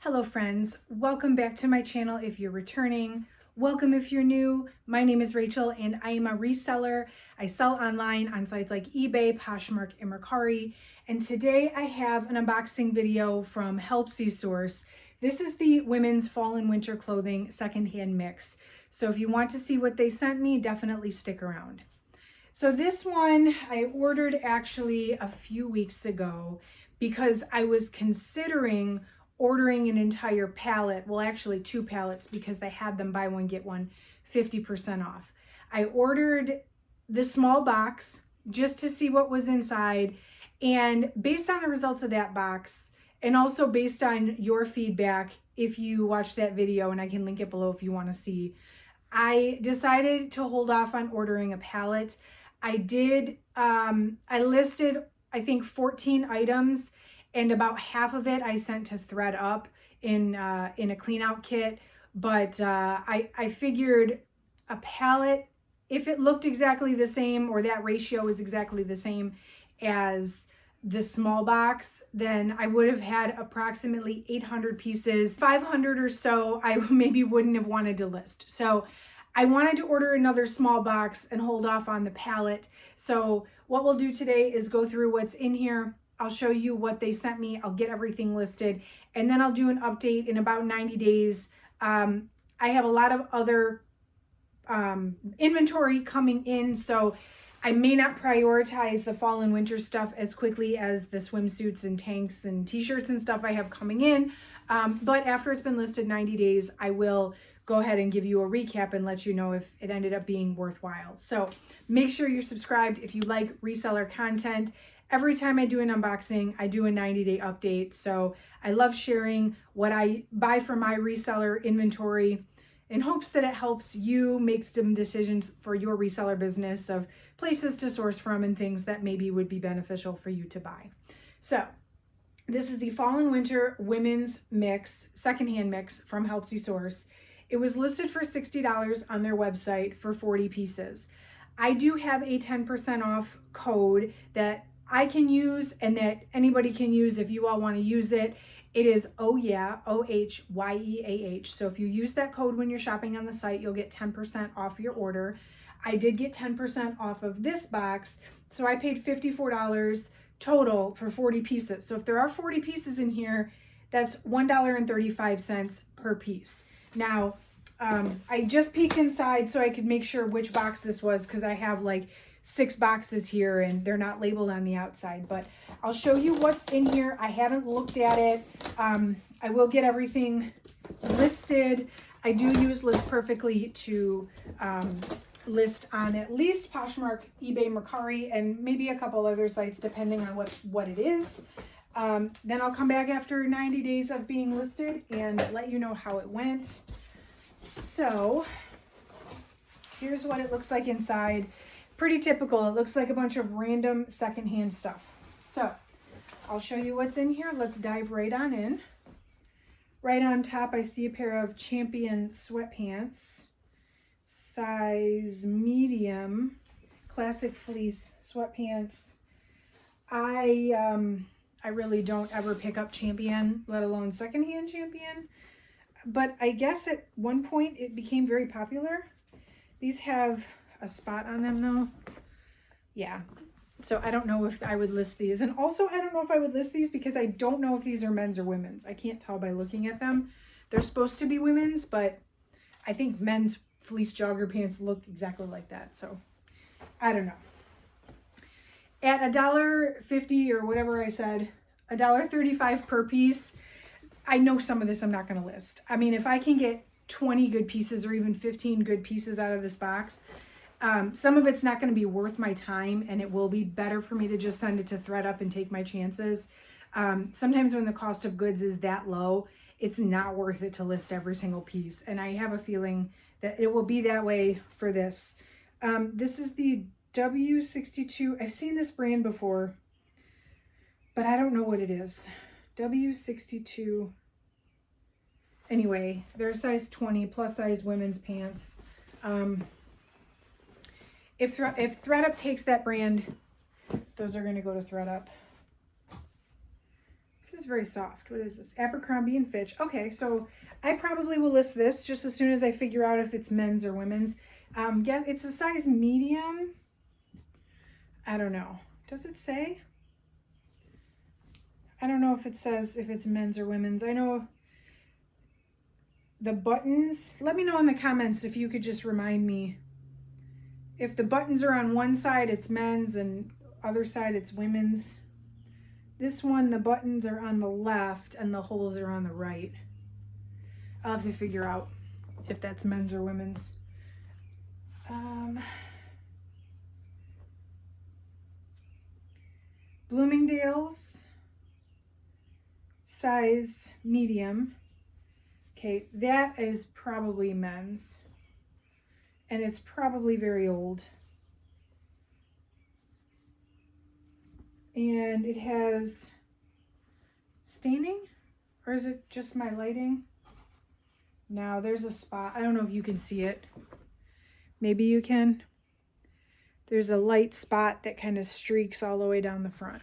Hello friends, welcome back to my channel if you're returning. Welcome if you're new. My name is Rachel and I am a reseller. I sell online on sites like eBay, Poshmark, and Mercari. And today I have an unboxing video from Helpsy source. This is the women's fall and winter clothing secondhand mix. So if you want to see what they sent me, definitely stick around. So this one I ordered actually a few weeks ago because I was considering ordering an entire pallet. Well, actually 2 pallets because they had them buy one, get one 50% off. I ordered the small box just to see what was inside. And based on the results of that box, and also based on your feedback, if you watched that video, and I can link it below if you want to see, I decided to hold off on ordering a pallet. I listed, I think 14 items, and about half of it I sent to ThredUp in a clean out kit. But I figured a pallet, if it looked exactly the same or that ratio was exactly the same as the small box, then I would have had approximately 800 pieces. 500 or so I maybe wouldn't have wanted to list. So I wanted to order another small box and hold off on the pallet. So what we'll do today is go through what's in here. I'll show you what they sent me. I'll get everything listed, and then I'll do an update in about 90 days. I have a lot of other inventory coming in, so I may not prioritize the fall and winter stuff as quickly as the swimsuits and tanks and t-shirts and stuff I have coming in. But after it's been listed 90 days, I will go ahead and give you a recap and let you know if it ended up being worthwhile. So make sure you're subscribed if you like reseller content. Every time I do an unboxing, I do a 90-day update. So I love sharing what I buy from my reseller inventory in hopes that it helps you make some decisions for your reseller business of places to source from and things that maybe would be beneficial for you to buy. So this is the fall and winter women's mix, secondhand mix from Helpsy source. It was listed for $60 on their website for 40 pieces. I do have a 10% off code that I can use and that anybody can use if you all want to use it. It is OHYEAH, OHYEAH. So if you use that code when you're shopping on the site, you'll get 10% off your order. I did get 10% off of this box, so I paid $54 total for 40 pieces. So if there are 40 pieces in here, that's $1.35 per piece. Now, I just peeked inside so I could make sure which box this was because I have like 6 boxes here and they're not labeled on the outside, but I'll show you what's in here. I haven't looked at it. I will get everything listed. I do use List Perfectly to list on at least Poshmark, eBay, Mercari, and maybe a couple other sites depending on what it is. Then I'll come back after 90 days of being listed and let you know how it went. So here's what it looks like inside. Pretty typical. It looks like a bunch of random secondhand stuff. So I'll show you what's in here. Let's dive right on in. Right on top, I see a pair of Champion sweatpants, size medium, classic fleece sweatpants. I really don't ever pick up Champion, let alone secondhand Champion. But I guess at one point it became very popular. These have a spot on them though. Yeah. So I don't know if I would list these. And also I don't know if I would list these because I don't know if these are men's or women's. I can't tell by looking at them. They're supposed to be women's, but I think men's fleece jogger pants look exactly like that. So I don't know. At $1.50 or whatever I said, $1.35 per piece, I know some of this I'm not going to list. I mean, if I can get 20 good pieces or even 15 good pieces out of this box, some of it's not going to be worth my time, and it will be better for me to just send it to ThredUp and take my chances. Sometimes when the cost of goods is that low, it's not worth it to list every single piece, and I have a feeling that it will be that way for this. This is the W62. I've seen this brand before, but I don't know what it is. W62. Anyway, they're size 20, plus size women's pants. If ThredUp takes that brand, those are going to go to ThredUp. This is very soft. What is this? Abercrombie and Fitch. Okay, so I probably will list this just as soon as I figure out if it's men's or women's. Yeah, it's a size medium. I don't know. Does it say? I don't know if it says if it's men's or women's. I know the buttons. Let me know in the comments if you could just remind me. If the buttons are on one side, it's men's, and other side, it's women's. This one, the buttons are on the left and the holes are on the right. I'll have to figure out if that's men's or women's. Bloomingdale's, size medium. Okay, that is probably men's. And it's probably very old. And it has staining, or is it just my lighting? No, there's a spot. I don't know if you can see it. Maybe you can. There's a light spot that kind of streaks all the way down the front.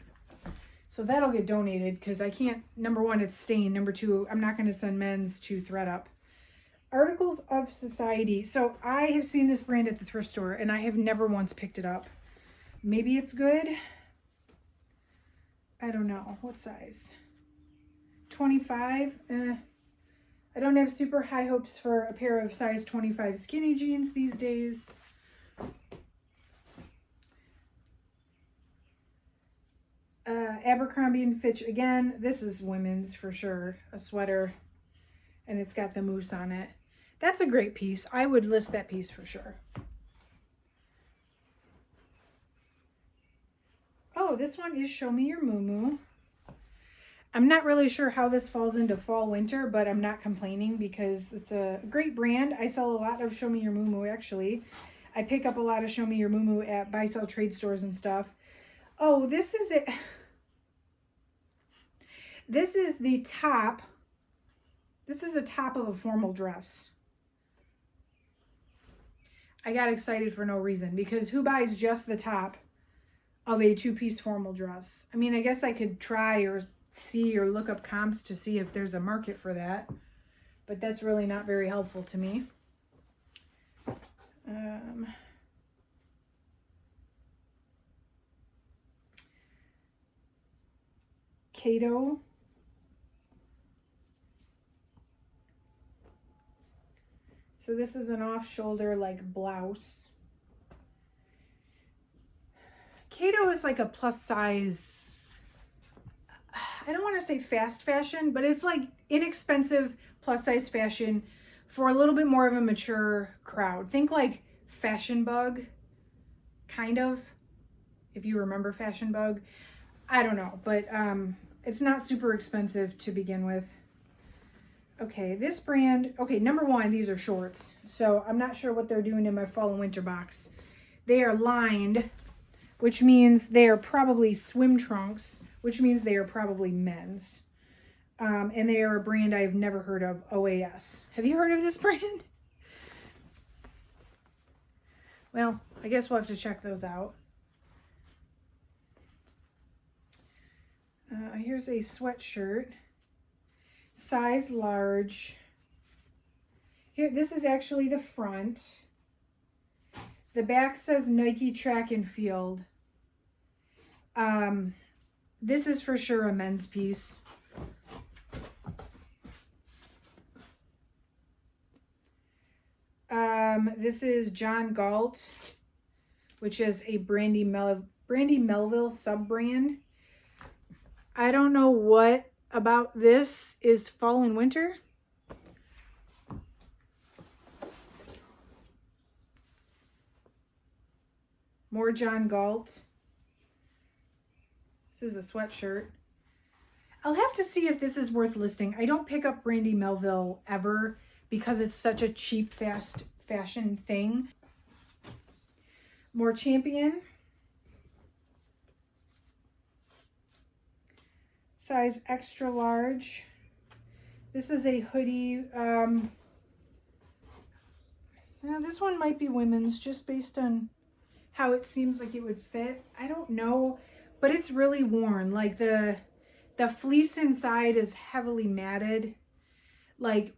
So that'll get donated because I can't, number one, it's stained. Number two, I'm not going to send men's to ThredUp. Articles of Society. So I have seen this brand at the thrift store and I have never once picked it up. Maybe it's good. I don't know. What size? 25? I don't have super high hopes for a pair of size 25 skinny jeans these days. Abercrombie and Fitch again. This is women's for sure. A sweater. And it's got the moose on it. That's a great piece. I would list that piece for sure. Oh, this one is Show Me Your Moo Moo. I'm not really sure how this falls into fall winter, but I'm not complaining because it's a great brand. I sell a lot of Show Me Your Moo Moo actually. I pick up a lot of Show Me Your Moo Moo at buy sell trade stores and stuff. Oh, this is it. This is the top. This is the top of a formal dress. I got excited for no reason because who buys just the top of a two-piece formal dress? I mean, I guess I could try or see or look up comps to see if there's a market for that, but that's really not very helpful to me. Cato. So this is an off-shoulder like blouse. Cato is like a plus size, I don't want to say fast fashion, but it's like inexpensive plus size fashion for a little bit more of a mature crowd. Think like Fashion Bug, kind of, if you remember Fashion Bug. I don't know, but it's not super expensive to begin with. Okay, this brand, okay, number one, these are shorts. So I'm not sure what they're doing in my fall and winter box. They are lined, which means they are probably swim trunks, which means they are probably men's. And they are a brand I've never heard of, OAS. Have you heard of this brand? Well, I guess we'll have to check those out. Here's a sweatshirt. Size large. Here, this is actually the front. The back says Nike Track and Field. This is for sure a men's piece. This is John Galt, which is a Brandy Melville sub-brand. I don't know what about this is fall and winter. More John Galt. This is a sweatshirt. I'll have to see if this is worth listing. I don't pick up Brandy Melville ever because it's such a cheap, fast fashion thing. More Champion. Size extra large. This is a hoodie. This one might be women's just based on how it seems like it would fit. I don't know, but it's really worn. Like the The fleece inside is heavily matted. Like,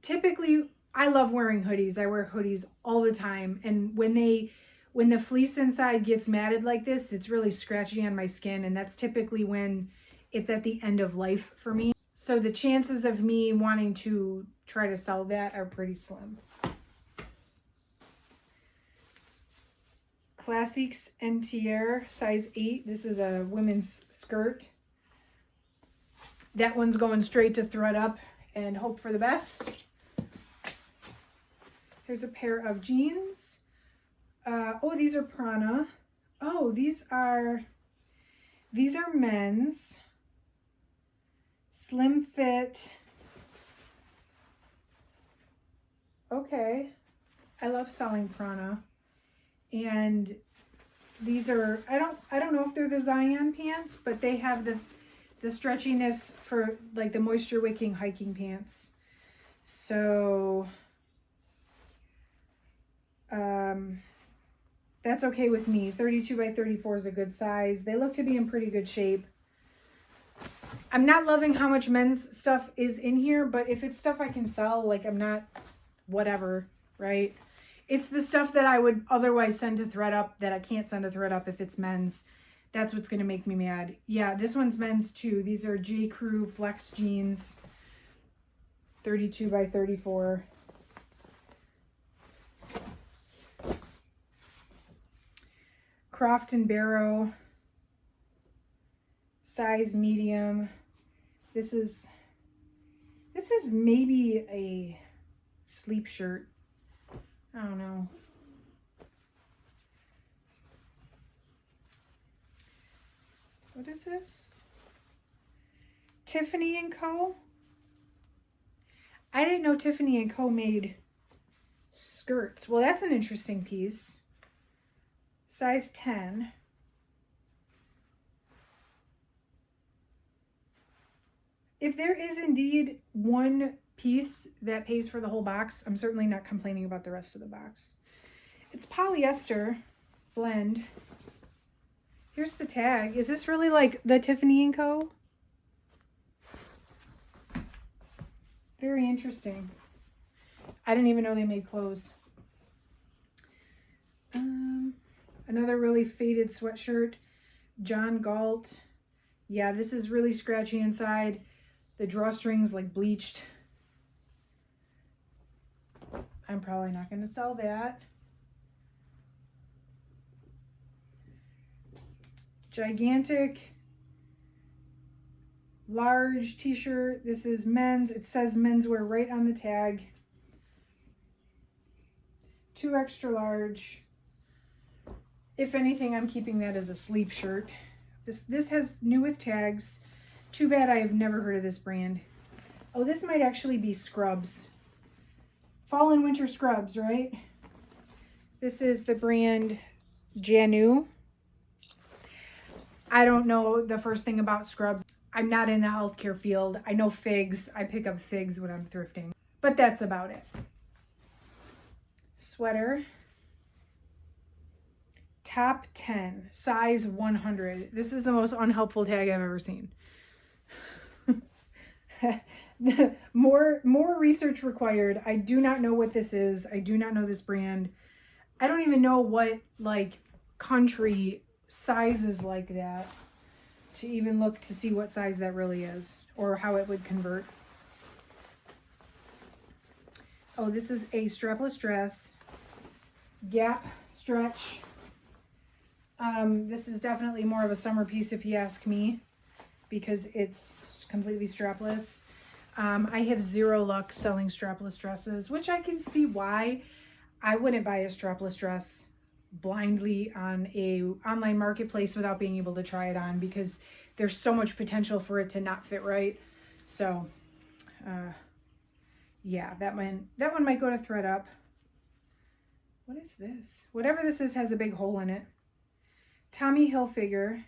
typically, I love wearing hoodies. I wear hoodies all the time. And when the fleece inside gets matted like this, it's really scratchy on my skin. And that's typically when it's at the end of life for me. So the chances of me wanting to try to sell that are pretty slim. Classics Entier, size 8. This is a women's skirt. That one's going straight to thread up and hope for the best. Here's a pair of jeans. Oh, these are Prana. Oh, these are men's. Slim fit. Okay. I love selling Prana. And these are, I don't know if they're the Zion pants, but they have the stretchiness for like the moisture wicking hiking pants. So that's okay with me. 32 by 34 is a good size. They look to be in pretty good shape. I'm not loving how much men's stuff is in here, but if it's stuff I can sell, like I'm not, whatever, right? It's the stuff that I would otherwise send to ThredUp that I can't send to ThredUp if it's men's. That's what's going to make me mad. Yeah, this one's men's too. These are J. Crew Flex jeans. 32 by 34. Croft and Barrow. Size medium. This is maybe a sleep shirt. I don't know. What is this? Tiffany & Co. I didn't know Tiffany & Co. made skirts. Well, that's an interesting piece. Size 10. If there is indeed one piece that pays for the whole box, I'm certainly not complaining about the rest of the box. It's polyester blend. Here's the tag. Is this really like the Tiffany & Co.? Very interesting. I didn't even know they made clothes. Another really faded sweatshirt. John Galt. Yeah, this is really scratchy inside. The drawstrings like bleached. I'm probably not going to sell that. Gigantic, large t-shirt. This is men's. It says menswear right on the tag. 2 extra large. If anything, I'm keeping that as a sleep shirt. This has new with tags. Too bad I have never heard of this brand. Oh, this might actually be scrubs. Fall and winter scrubs, right? This is the brand Janu. I don't know the first thing about scrubs. I'm not in the healthcare field. I know figs. I pick up figs when I'm thrifting. But that's about it. Sweater. Top 10. Size 100. This is the most unhelpful tag I've ever seen. More research required. I do not know what this is. I do not know this brand. I don't even know what like country sizes like that to even look to see what size that really is or how it would convert. Oh, this is a strapless dress. Gap stretch. This is definitely more of a summer piece if you ask me, because it's completely strapless. I have zero luck selling strapless dresses, which I can see why. I wouldn't buy a strapless dress blindly on a online marketplace without being able to try it on, because there's so much potential for it to not fit right. So, yeah, that one might go to ThredUp. What is this? Whatever this is has a big hole in it. Tommy Hilfiger.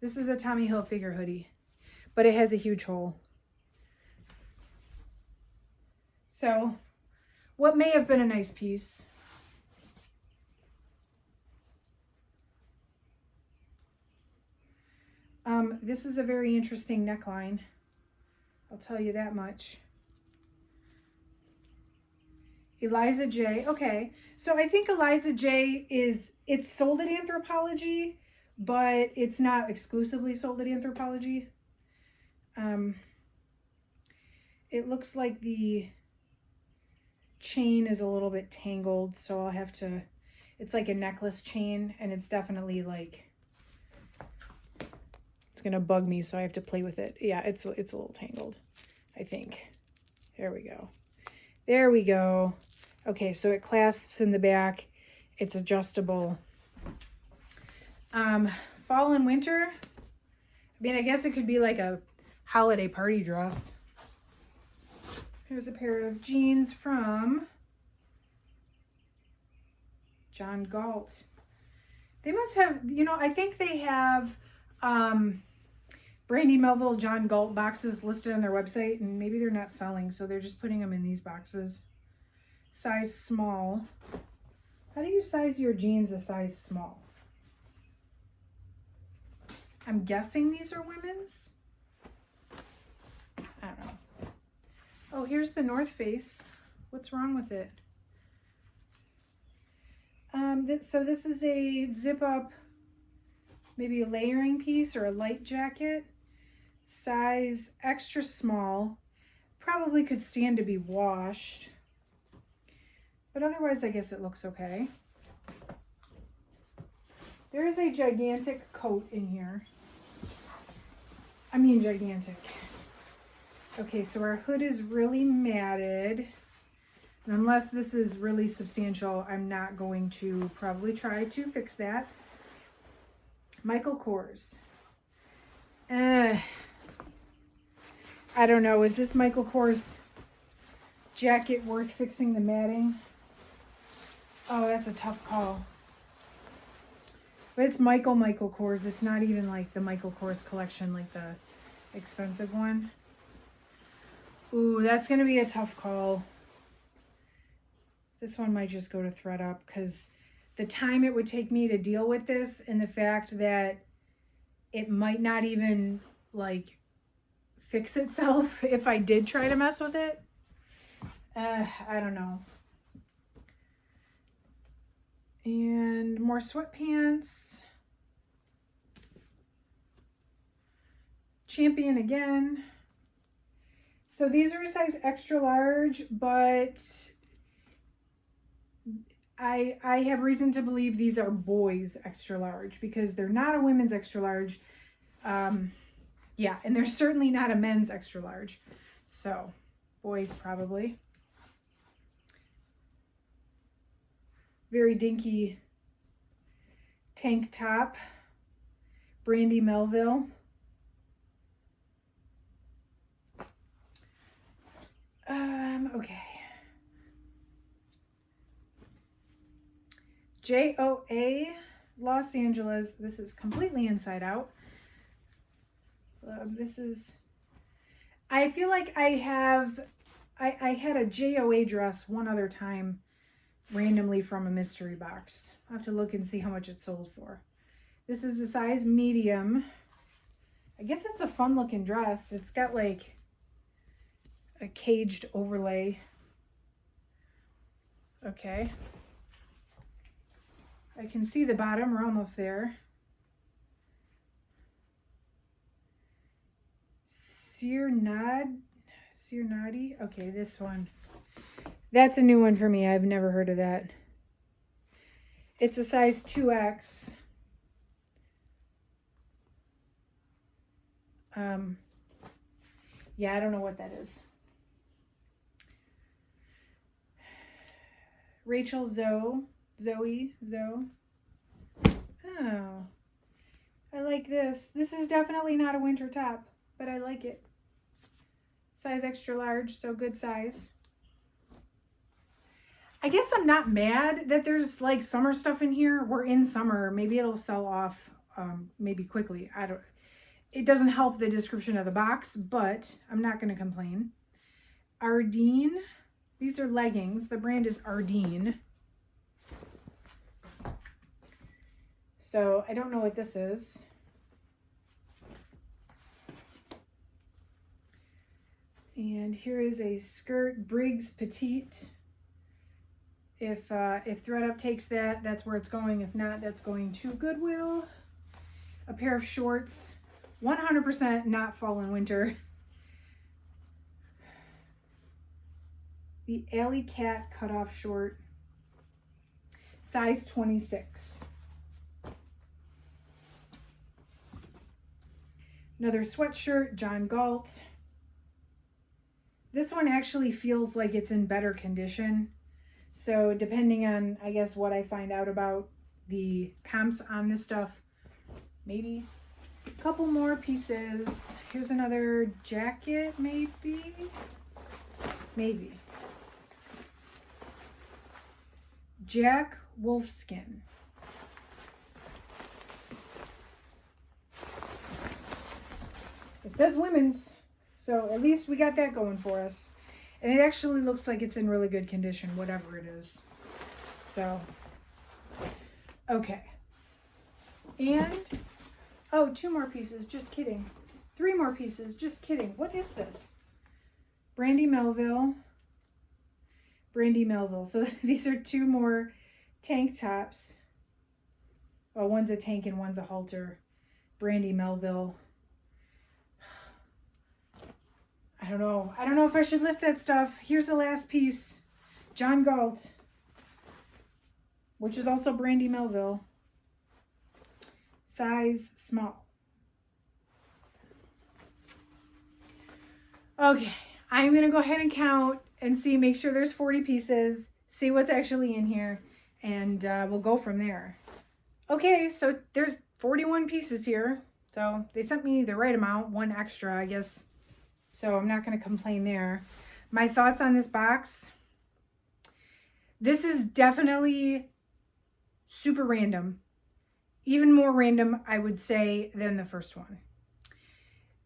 This is a Tommy Hilfiger hoodie, but it has a huge hole. So, what may have been a nice piece. this is a very interesting neckline. I'll tell you that much. Eliza J. Okay, so I think Eliza J it's sold at Anthropologie, but it's not exclusively sold at Anthropologie. It looks like the chain is a little bit tangled, so I'll have to, it's like a necklace chain, and it's definitely like, it's gonna bug me, so I have to play with it. Yeah, it's a little tangled, I think. There we go. There we go. Okay, so it clasps in the back. It's adjustable. Fall and winter. I mean, I guess it could be like a holiday party dress. Here's a pair of jeans from John Galt. They must have, you know, I think they have Brandy Melville John Galt boxes listed on their website, and maybe they're not selling, so they're just putting them in these boxes. Size small. How do you size your jeans a size small? I'm guessing these are women's. I don't know. Oh, here's the North Face. What's wrong with it? So this is a zip up, maybe a layering piece or a light jacket. Size extra small. Probably could stand to be washed. But otherwise, I guess it looks okay. There is a gigantic coat in here. I mean gigantic. Okay, so our hood is really matted. And unless this is really substantial, I'm not going to probably try to fix that. Michael Kors. I don't know. Is this Michael Kors jacket worth fixing the matting? Oh, that's a tough call. But it's Michael Kors. It's not even like the Michael Kors collection, like the expensive one. Ooh, that's going to be a tough call. This one might just go to thread up because the time it would take me to deal with this and the fact that it might not even like fix itself if I did try to mess with it. I don't know. And more sweatpants. Champion again. So these are a size extra large, but I have reason to believe these are boys extra large because they're not a women's extra large. Yeah, and they're certainly not a men's extra large. So boys probably. Very dinky tank top. Brandy Melville. Okay. JOA Los Angeles. This is completely inside out. This is, I feel like I had a JOA dress one other time randomly from a mystery box. I'll have to look and see how much it sold for. This is a size medium. I guess it's a fun looking dress. It's got like a caged overlay. Okay. I can see the bottom. We're almost there. Sirnadi. Okay, this one. That's a new one for me. I've never heard of that. It's a size 2X. Yeah, I don't know what that is. Rachel Zoe. Oh, I like this. This is definitely not a winter top, but I like it. Size extra large, so good size. I guess I'm not mad that there's like summer stuff in here. We're in summer. Maybe it'll sell off maybe quickly. It doesn't help the description of the box, but I'm not going to complain. Ardeen. These are leggings. The brand is Ardeen. So I don't know what this is. And here is a skirt, Briggs Petite. If ThredUp takes that, that's where it's going. If not, that's going to Goodwill. A pair of shorts, 100% not fall and winter. The Alley Cat cutoff short, size 26. Another sweatshirt, John Galt. This one actually feels like it's in better condition. So depending on, I guess, what I find out about the comps on this stuff, maybe a couple more pieces. Here's another jacket, maybe. Jack Wolfskin. It says women's, so at least we got that going for us. And it actually looks like it's in really good condition, whatever it is. So, okay. And, oh, 2 more pieces, just kidding. 3 more pieces, just kidding. What is this? Brandy Melville. So these are 2 more tank tops. Well, one's a tank and one's a halter. Brandy Melville. I don't know if I should list that stuff. Here's the last piece. John Galt, which is also Brandy Melville. Size small. Okay, I'm going to go ahead and count and see, make sure there's 40 pieces, see what's actually in here, and we'll go from there. Okay, so there's 41 pieces here. So they sent me the right amount, 1 extra, I guess. So I'm not going to complain there. My thoughts on this box. This is definitely super random. Even more random, I would say, than the first one.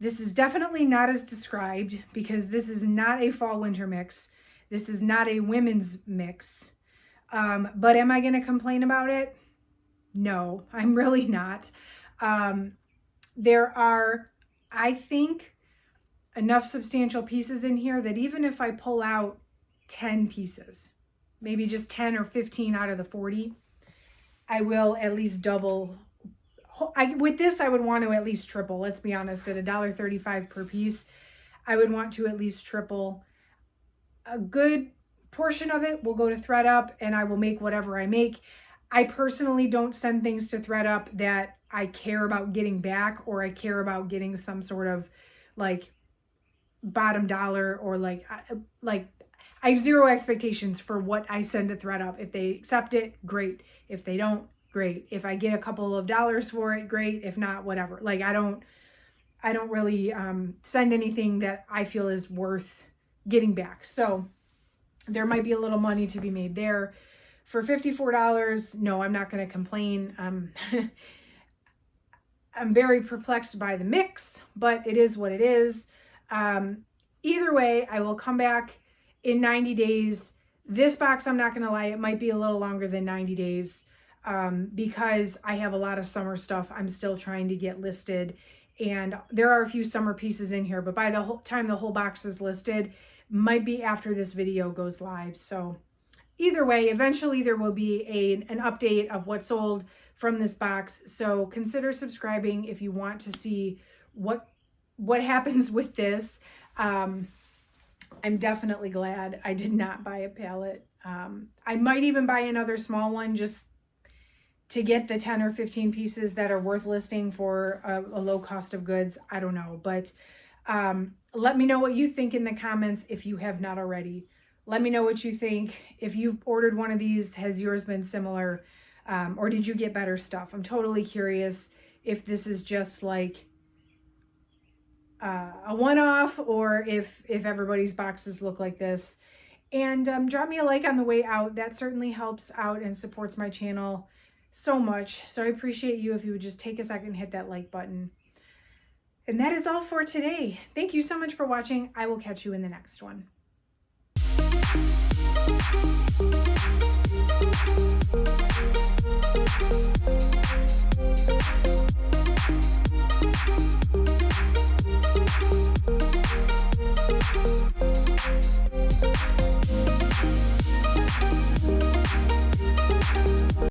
This is definitely not as described because this is not a fall-winter mix. This is not a women's mix. But am I going to complain about it? No, I'm really not. There are, I think, enough substantial pieces in here that even if I pull out 10 pieces, maybe just 10 or 15 out of the 40, I will at least double. With this, I would want to at least triple. Let's be honest, at $1.35 per piece, I would want to at least triple. A good portion of it will go to ThredUp, and I will make whatever I make. I personally don't send things to ThredUp that I care about getting back, or I care about getting some sort of like bottom dollar, or like I have zero expectations for what I send to ThredUp. If they accept it, great. If they don't, great. If I get a couple of dollars for it, great. If not, whatever. Like I don't really send anything that I feel is worth getting back. So there might be a little money to be made there. For $54, no, I'm not going to complain. I'm very perplexed by the mix, but it is what it is. Either way, I will come back in 90 days. This box, I'm not going to lie, it might be a little longer than 90 days because I have a lot of summer stuff I'm still trying to get listed. And there are a few summer pieces in here, but by the time the whole box is listed, might be after this video goes live. So either way, eventually there will be an update of what sold from this box. So consider subscribing if you want to see what happens with this. I'm definitely glad I did not buy a pallet. I might even buy another small one just to get the 10 or 15 pieces that are worth listing for a low cost of goods. I don't know, but let me know what you think in the comments if you have not already. Let me know what you think. If you've ordered one of these, has yours been similar? Or did you get better stuff? I'm totally curious if this is just like a one-off, or if everybody's boxes look like this. And drop me a like on the way out. That certainly helps out and supports my channel so much. So I appreciate you if you would just take a second and hit that like button. And that is all for today. Thank you so much for watching. I will catch you in the next one.